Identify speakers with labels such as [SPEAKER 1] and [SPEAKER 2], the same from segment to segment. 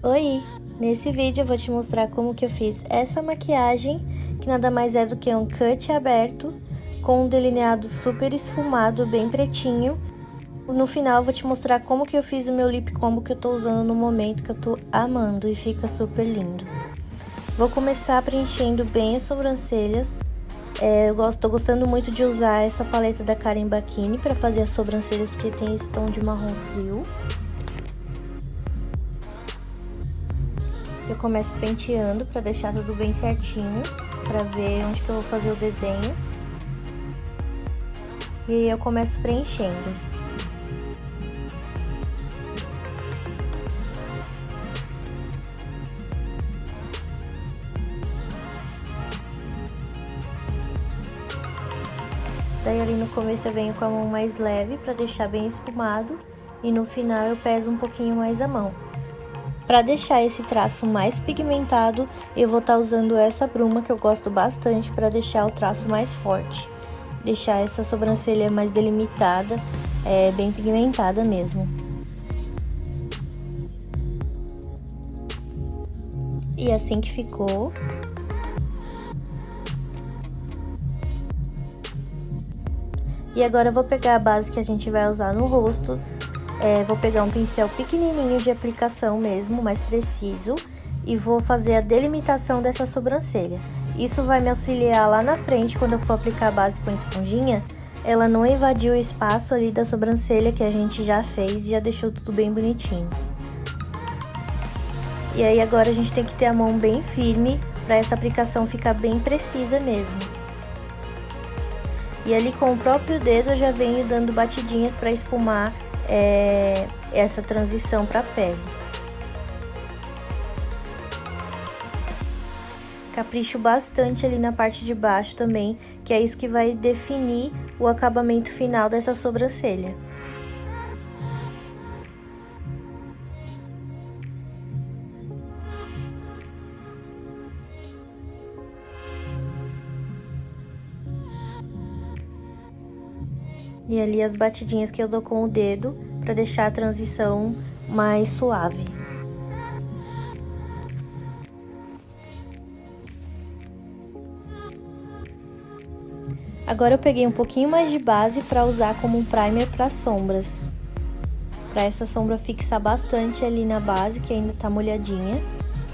[SPEAKER 1] Oi! Nesse vídeo eu vou te mostrar como que eu fiz essa maquiagem, que nada mais é do que um cut aberto, com um delineado super esfumado, bem pretinho. No final eu vou te mostrar como que eu fiz o meu lip combo que eu tô usando no momento, que eu tô amando e fica super lindo. Vou começar preenchendo bem as sobrancelhas. Tô gostando muito de usar essa paleta da Karen Bakini pra fazer as sobrancelhas, porque tem esse tom de marrom frio. Eu começo penteando pra deixar tudo bem certinho, pra ver onde que eu vou fazer o desenho. E aí eu começo preenchendo. Daí ali no começo eu venho com a mão mais leve pra deixar bem esfumado. E no final eu peso um pouquinho mais a mão. Para deixar esse traço mais pigmentado, eu vou estar usando essa bruma que eu gosto bastante para deixar o traço mais forte. Deixar essa sobrancelha mais delimitada, bem pigmentada mesmo. E assim que ficou. E agora eu vou pegar a base que a gente vai usar no rosto. Vou pegar um pincel pequenininho de aplicação mesmo, mais preciso, e vou fazer a delimitação dessa sobrancelha. Isso vai me auxiliar lá na frente, quando eu for aplicar a base com a esponjinha, ela não invadir o espaço ali da sobrancelha que a gente já fez, já deixou tudo bem bonitinho. E aí agora a gente tem que ter a mão bem firme, para essa aplicação ficar bem precisa mesmo. E ali com o próprio dedo eu já venho dando batidinhas para esfumar essa transição para a pele. Capricho bastante ali na parte de baixo também, que é isso que vai definir o acabamento final dessa sobrancelha. E ali as batidinhas que eu dou com o dedo para deixar a transição mais suave. Agora eu peguei um pouquinho mais de base para usar como um primer para sombras. Para essa sombra fixar bastante ali na base, que ainda tá molhadinha,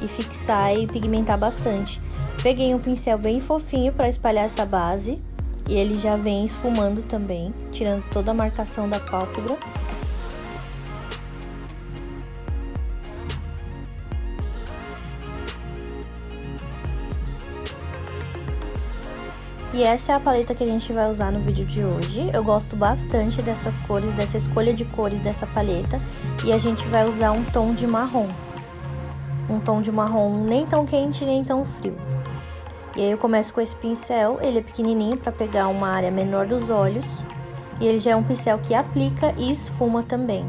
[SPEAKER 1] e fixar e pigmentar bastante. Peguei um pincel bem fofinho para espalhar essa base. E ele já vem esfumando também, tirando toda a marcação da pálpebra. E essa é a paleta que a gente vai usar no vídeo de hoje. Eu gosto bastante dessas cores, dessa escolha de cores dessa paleta. E a gente vai usar um tom de marrom. Um tom de marrom nem tão quente, nem tão frio. E aí eu começo com esse pincel, ele é pequenininho para pegar uma área menor dos olhos. E ele já é um pincel que aplica e esfuma também.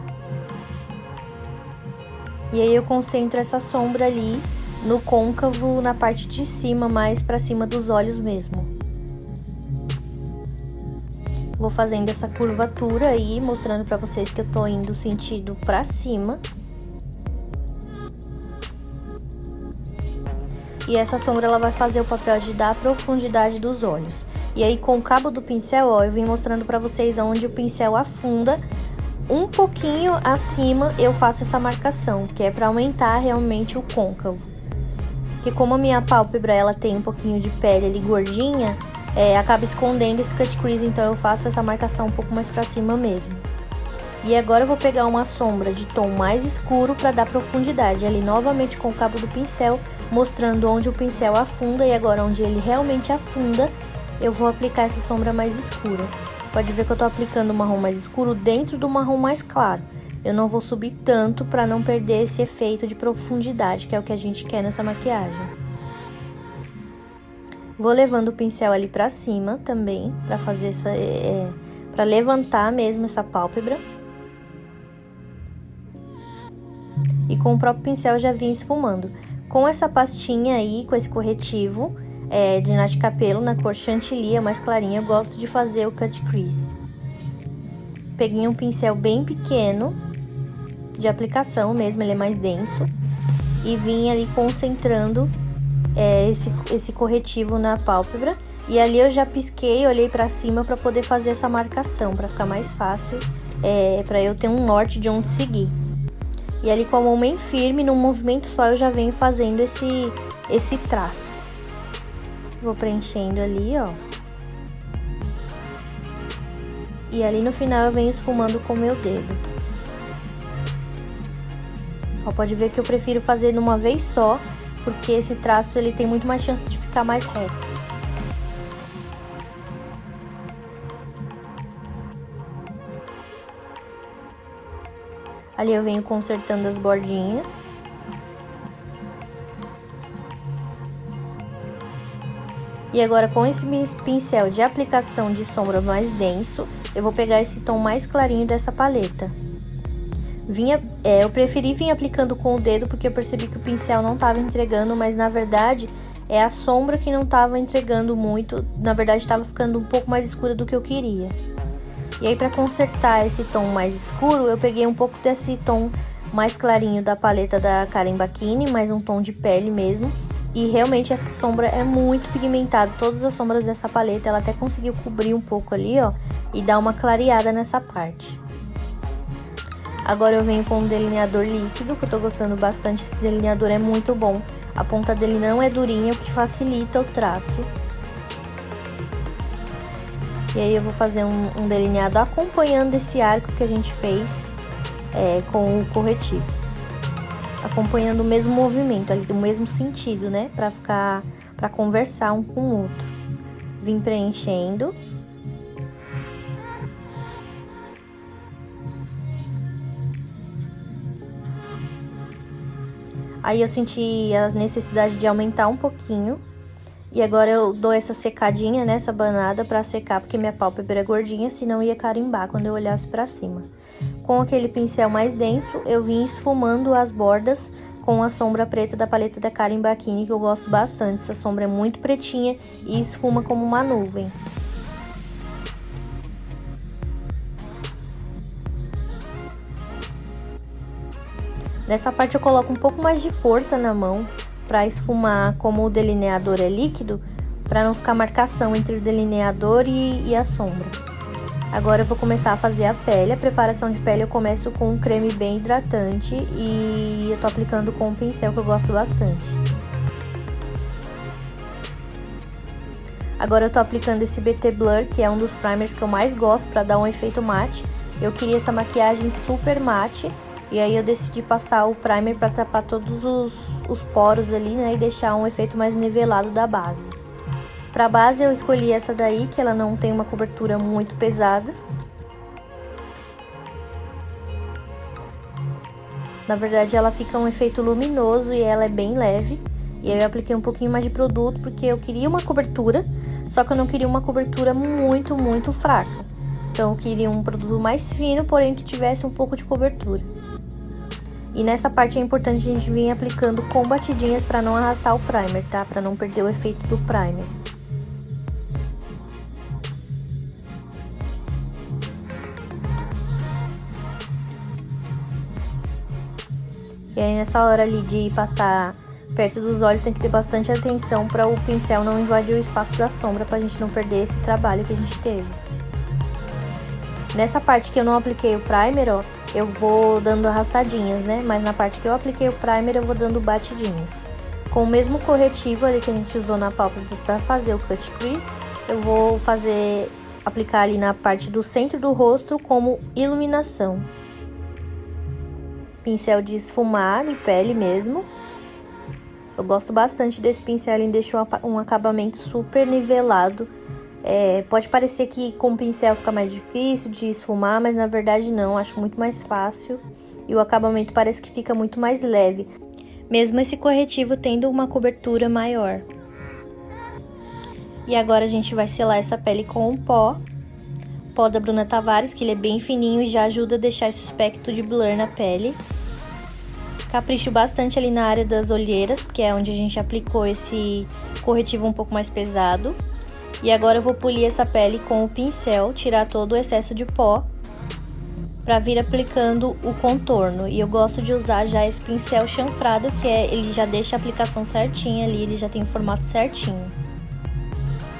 [SPEAKER 1] E aí eu concentro essa sombra ali no côncavo, na parte de cima, mais para cima dos olhos mesmo. Vou fazendo essa curvatura aí, mostrando para vocês que eu tô indo sentido para cima. E essa sombra ela vai fazer o papel de dar a profundidade dos olhos. E aí com o cabo do pincel, ó, eu vim mostrando pra vocês onde o pincel afunda. Um pouquinho acima eu faço essa marcação, que é pra aumentar realmente o côncavo. Porque como a minha pálpebra ela tem um pouquinho de pele ali gordinha, acaba escondendo esse cut crease, então eu faço essa marcação um pouco mais pra cima mesmo. E agora eu vou pegar uma sombra de tom mais escuro para dar profundidade, ali novamente com o cabo do pincel, mostrando onde o pincel afunda, e agora onde ele realmente afunda, eu vou aplicar essa sombra mais escura. Pode ver que eu tô aplicando o marrom mais escuro dentro do marrom mais claro. Eu não vou subir tanto para não perder esse efeito de profundidade, que é o que a gente quer nessa maquiagem. Vou levando o pincel ali para cima também, para fazer para levantar mesmo essa pálpebra. E com o próprio pincel já vim esfumando. Com essa pastinha aí, com esse corretivo de Nath Capello na cor Chantilly, mais clarinha, eu gosto de fazer o cut crease. Peguei um pincel bem pequeno, de aplicação mesmo, ele é mais denso. e vim ali concentrando esse corretivo na pálpebra. E ali eu já pisquei, olhei pra cima pra poder fazer essa marcação, pra ficar mais fácil, pra eu ter um norte de onde seguir. E ali com a mão bem firme, num movimento só, eu já venho fazendo esse traço. Vou preenchendo ali, ó. E ali no final eu venho esfumando com o meu dedo. Ó, pode ver que eu prefiro fazer de uma vez só, porque esse traço ele tem muito mais chance de ficar mais reto. Ali eu venho consertando as bordinhas. E agora com esse pincel de aplicação de sombra mais denso, eu vou pegar esse tom mais clarinho dessa paleta. Eu preferi vir aplicando com o dedo porque eu percebi que o pincel não estava entregando, mas na verdade é a sombra que não estava entregando muito, na verdade estava ficando um pouco mais escura do que eu queria. E aí, para consertar esse tom mais escuro, eu peguei um pouco desse tom mais clarinho da paleta da Karen Bachini, mais um tom de pele mesmo. E realmente essa sombra é muito pigmentada, todas as sombras dessa paleta, ela até conseguiu cobrir um pouco ali, ó, e dar uma clareada nessa parte. Agora eu venho com um delineador líquido, que eu tô gostando bastante, esse delineador é muito bom. A ponta dele não é durinha, o que facilita o traço. E aí eu vou fazer um delineado acompanhando esse arco que a gente fez com o corretivo. Acompanhando o mesmo movimento, ali o mesmo sentido, né? Pra conversar um com o outro. Vim preenchendo. Aí eu senti a necessidade de aumentar um pouquinho. E agora eu dou essa secadinha, né, essa banada pra secar, porque minha pálpebra é gordinha, senão ia carimbar quando eu olhasse pra cima. Com aquele pincel mais denso, eu vim esfumando as bordas com a sombra preta da paleta da Karen Bachini, que eu gosto bastante. Essa sombra é muito pretinha e esfuma como uma nuvem. Nessa parte eu coloco um pouco mais de força na mão, para esfumar, como o delineador é líquido, para não ficar marcação entre o delineador e a sombra. Agora eu vou começar a fazer a pele. A preparação de pele eu começo com um creme bem hidratante e eu tô aplicando com um pincel que eu gosto bastante. Agora eu tô aplicando esse BT Blur, que é um dos primers que eu mais gosto para dar um efeito mate. Eu queria essa maquiagem super mate. E aí eu decidi passar o primer para tapar todos os poros ali, né? E deixar um efeito mais nivelado da base. Pra base eu escolhi essa daí, que ela não tem uma cobertura muito pesada. Na verdade ela fica um efeito luminoso e ela é bem leve. E aí eu apliquei um pouquinho mais de produto porque eu queria uma cobertura, só que eu não queria uma cobertura muito, muito fraca. Então eu queria um produto mais fino, porém que tivesse um pouco de cobertura. E nessa parte é importante a gente vir aplicando com batidinhas para não arrastar o primer, tá? Para não perder o efeito do primer. E aí nessa hora ali de passar perto dos olhos tem que ter bastante atenção para o pincel não invadir o espaço da sombra, pra gente não perder esse trabalho que a gente teve. Nessa parte que eu não apliquei o primer, ó, eu vou dando arrastadinhas, né? Mas na parte que eu apliquei o primer, eu vou dando batidinhas. Com o mesmo corretivo ali que a gente usou na pálpebra para fazer o cut crease, eu vou aplicar ali na parte do centro do rosto como iluminação. Pincel de esfumar, de pele mesmo. Eu gosto bastante desse pincel, ele deixa um acabamento super nivelado. Pode parecer que com o pincel fica mais difícil de esfumar, mas na verdade não, acho muito mais fácil. E o acabamento parece que fica muito mais leve, mesmo esse corretivo tendo uma cobertura maior. E agora a gente vai selar essa pele com o pó da Bruna Tavares, que ele é bem fininho e já ajuda a deixar esse aspecto de blur na pele. Capricho bastante ali na área das olheiras, que é onde a gente aplicou esse corretivo um pouco mais pesado. E agora eu vou polir essa pele com o pincel, tirar todo o excesso de pó. para vir aplicando o contorno. E eu gosto de usar já esse pincel chanfrado, que ele já deixa a aplicação certinha ali, ele já tem o formato certinho.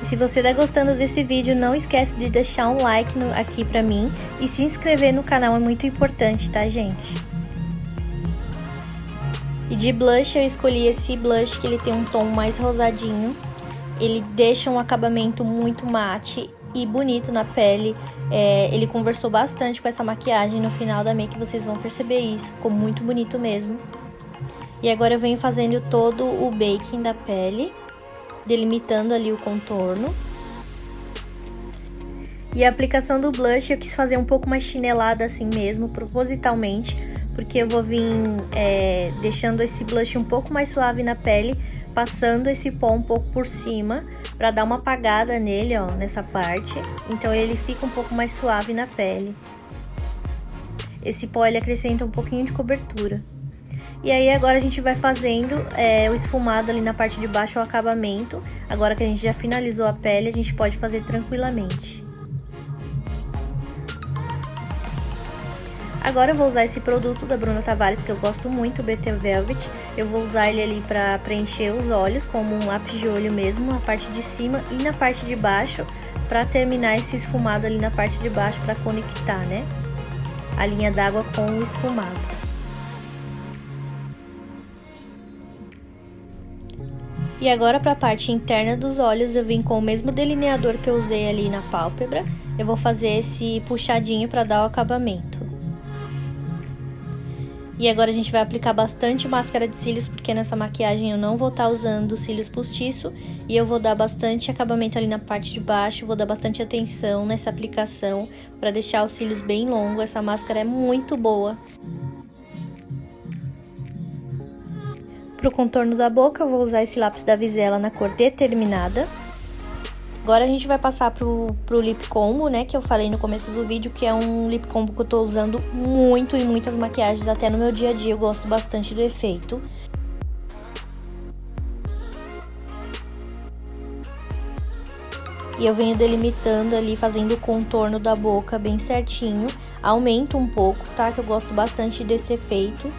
[SPEAKER 1] E se você tá gostando desse vídeo, não esquece de deixar um like aqui pra mim e se inscrever no canal, é muito importante, tá, gente? E de blush, eu escolhi esse blush que ele tem um tom mais rosadinho. Ele deixa um acabamento muito mate e bonito na pele. Ele conversou bastante com essa maquiagem no final da make, vocês vão perceber isso. Ficou muito bonito mesmo. E agora eu venho fazendo todo o baking da pele, delimitando ali o contorno. E a aplicação do blush eu quis fazer um pouco mais chinelada assim mesmo, propositalmente, porque eu vou vir deixando esse blush um pouco mais suave na pele, passando esse pó um pouco por cima, pra dar uma apagada nele, ó, nessa parte. Então ele fica um pouco mais suave na pele. Esse pó, ele acrescenta um pouquinho de cobertura. E aí agora a gente vai fazendo o esfumado ali na parte de baixo, o acabamento. Agora que a gente já finalizou a pele, a gente pode fazer tranquilamente. Agora eu vou usar esse produto da Bruna Tavares, que eu gosto muito, o BT Velvet. Eu vou usar ele ali pra preencher os olhos, como um lápis de olho mesmo, na parte de cima e na parte de baixo, pra terminar esse esfumado ali na parte de baixo, pra conectar, né, a linha d'água com o esfumado. E agora pra parte interna dos olhos, eu vim com o mesmo delineador que eu usei ali na pálpebra. Eu vou fazer esse puxadinho pra dar o acabamento. E agora a gente vai aplicar bastante máscara de cílios, porque nessa maquiagem eu não vou estar usando cílios postiço. E eu vou dar bastante acabamento ali na parte de baixo, vou dar bastante atenção nessa aplicação, pra deixar os cílios bem longos. Essa máscara é muito boa. Pro contorno da boca, eu vou usar esse lápis da Visela na cor Determinada. Agora a gente vai passar pro lip combo, né, que eu falei no começo do vídeo, que é um lip combo que eu tô usando muito em muitas maquiagens, até no meu dia a dia eu gosto bastante do efeito. E eu venho delimitando ali, fazendo o contorno da boca bem certinho. Aumento um pouco, tá, que eu gosto bastante desse efeito.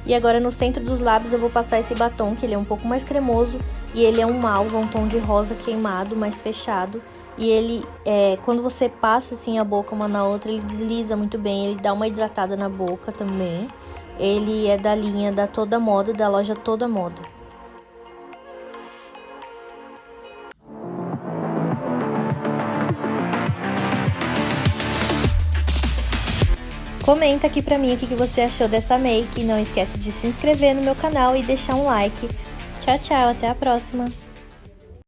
[SPEAKER 1] E agora no centro dos lábios eu vou passar esse batom, que ele é um pouco mais cremoso. E ele é um malva, um tom de rosa queimado, mais fechado. E ele, quando você passa assim a boca uma na outra, ele desliza muito bem. Ele dá uma hidratada na boca também. Ele é da linha da Toda Moda, da loja Toda Moda. Comenta aqui pra mim o que você achou dessa make. Não esquece de se inscrever no meu canal e deixar um like. Tchau, tchau, até a próxima!